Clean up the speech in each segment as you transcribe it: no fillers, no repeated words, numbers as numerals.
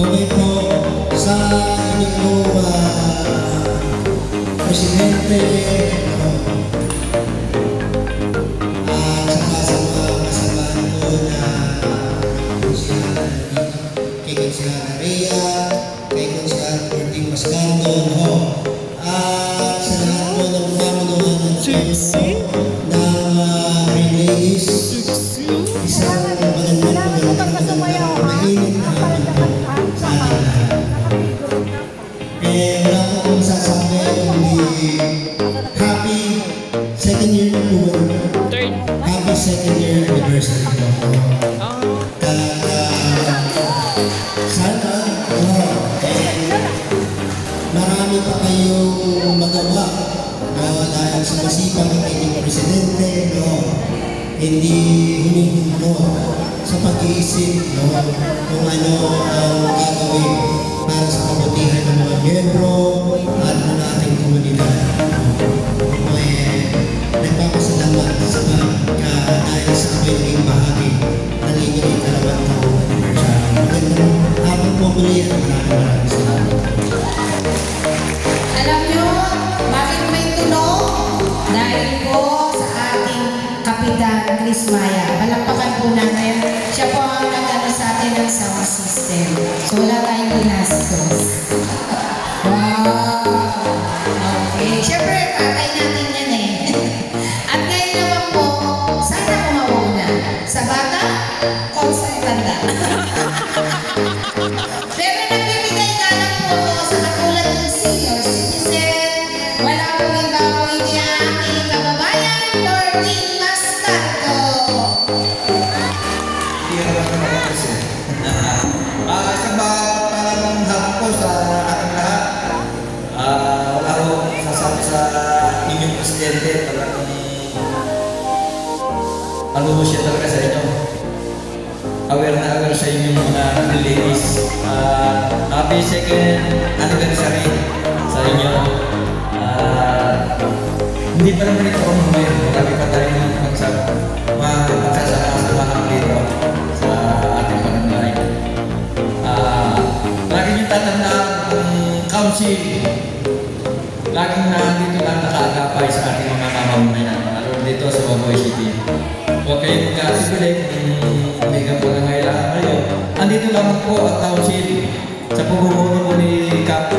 Okay po, sa inyong presidente at saka sa mga kasamahan ko na kay Consigliere Rhea, kay Consigliere Martin Mascando, at sa lahat po ng mamunuan ng relays, isang magandang mainit na wala akong sasabi happy second year happy second year anniversary po. Sana marami pa kayong magawa dahil sa masipag ng inyong presidente, hindi humihinto sa pag-iisip, no, kung ano ang gagawin para sa kabutihan ng mga miyembro at ng ating komunidad. Nagpapasalamat sa dahil sa ako'y naging bahagi ng inyong ikalawang taong anniversary. Magandang hapon po muli at maraming salamat. Alam nyo, bakit may tunog? Dahil po sa ating Kapitan Chris Maya. Palakpakan po natin. Siya po ang nag-ano sa atin ng sound system. So wala tayong ginastos. Wow! Okay. Siyempre, tatay natin yan eh. At ngayon naman po, sana kumauna? Sa bata o sa tanda? Pero nagbibigay ka lang po ako sa katulad ng senior citizen. Wala pong iba po hindi ang aking kababayan, Lording Mascardo. Parang hapon po sa ating lahat. Wala akong sasabi sa inyong presidente. Ano siya talaga sa inyo. Aware na aware sa inyong mga ladies. Happy second anniversary sa inyo. Hindi pa naman ito ako ngayon. Marami pa tayong magsasama dito sa ating barangay. Lagi nyo tatandaan ang council. Laging nandito lang nakaagapay sa ating mga mamamayan. Lalo dito sa Baboy City. Huwag kayong magkasipilit kung may kapangangailangan kayo. Andito lamang po ang council sa pumumuno po ni Cap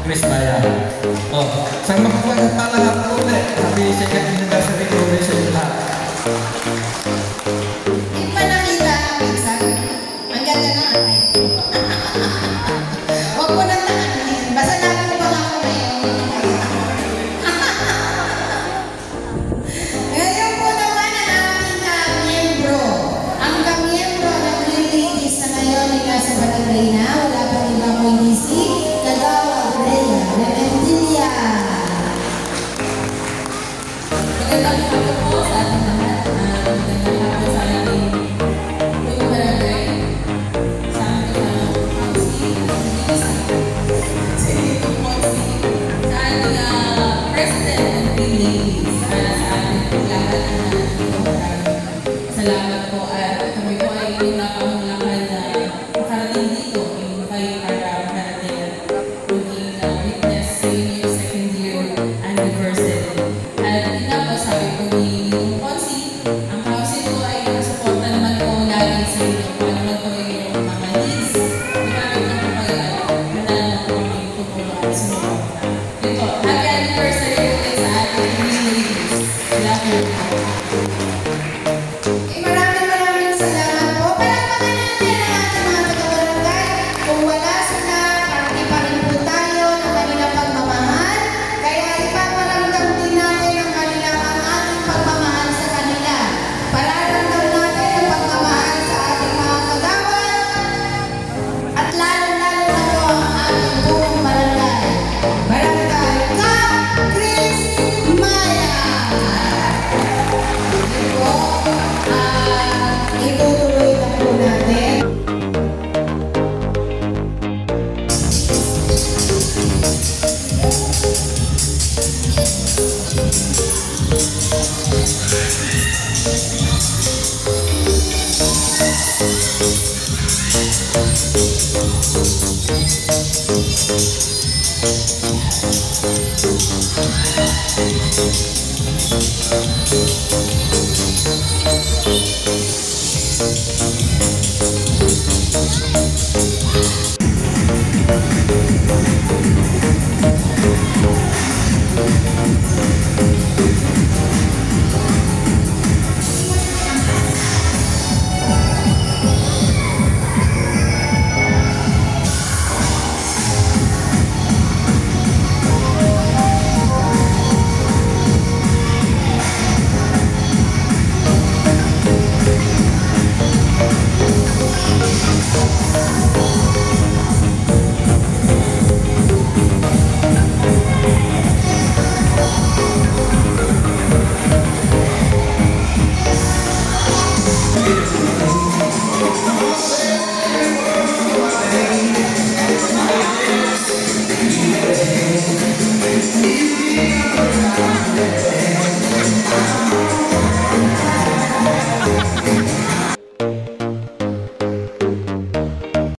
Chris Maya. Sa magpapalahap po ulit, sabi second anniversary ko ulit sa inyo lahat. Hindi pa nakita ang pinsan. Ang ganda ng atay. Huwag mo nang takanin. Basta namin mo pala ako ngayon. Ngayon po naman ang ating kamiyembro. Ang kamiyembro ng ladies na ngayon ay nasa barangay na. Wala pa rin ako hindi si Kagawa Rhea Remendilla. Magandang hapon po sa ating lahat. Magandang hapon sa ating buong barangay. Sa ating council, sa ating president and three ladies. Para sa ating lahat salamat po at kami po ay napamulakan na makarating dito yung kayo para makarating at maging witness sa inyong second year anniversary. At yun nga po sabi po ni Consi, ang council po ay nakasuporta naman po lagi sa inyo kung ano po yung mga needs. Marami na po kayo manalo po kami tutulong sa mga dito. Happy anniversary ulit sa ating ladies. Love you. Maraming salamat po. Palakpakan natin ang ating mga taga-barangay. Kung wala sila, parati pa rin po tayo ng kanilang pagmamahal. Kaya ipaparamdam din natin ang ating pagmamahal sa kanila. Pararamdam natin ang pagmamahal sa ating mga kagawan. At lalo-lalo na po ang ating buong barangay. Barangay Cap Chris Maya. Itutuloy na po natin. Thank you.